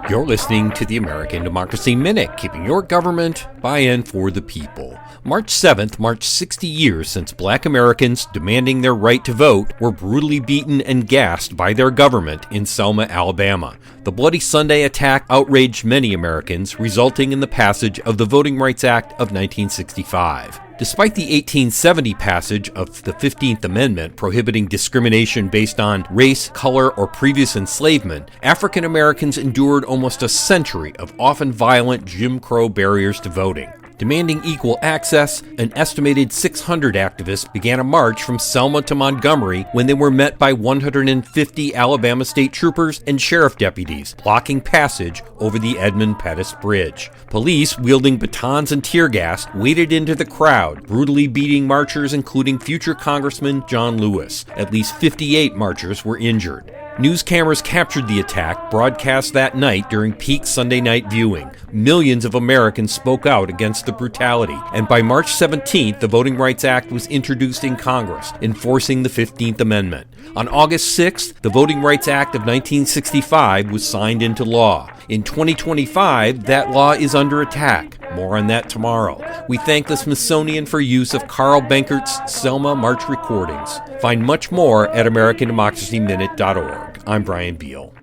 You're listening to the American Democracy Minute, keeping your government by and for the people. March 7th marked 60 years since Black Americans demanding their right to vote were brutally beaten and gassed by their government in Selma, Alabama. The Bloody Sunday attack outraged many Americans, resulting in the passage of the Voting Rights Act of 1965. Despite the 1870 passage of the 15th Amendment prohibiting discrimination based on race, color, or previous enslavement, African Americans endured almost a century of often violent Jim Crow barriers to voting. Demanding equal access, an estimated 600 activists began a march from Selma to Montgomery when they were met by 150 Alabama state troopers and sheriff deputies, blocking passage over the Edmund Pettus Bridge. Police, wielding batons and tear gas, waded into the crowd, brutally beating marchers, including future Congressman John Lewis. At least 58 marchers were injured. News cameras captured the attack, broadcast that night during peak Sunday night viewing. Millions of Americans spoke out against the brutality, and by March 17th, the Voting Rights Act was introduced in Congress, enforcing the 15th Amendment. On August 6th, the Voting Rights Act of 1965 was signed into law. In 2025, that law is under attack. More on that tomorrow. We thank the Smithsonian for use of Carl Bankert's Selma March recordings. Find much more at AmericanDemocracyMinute.org. I'm Brian Beal.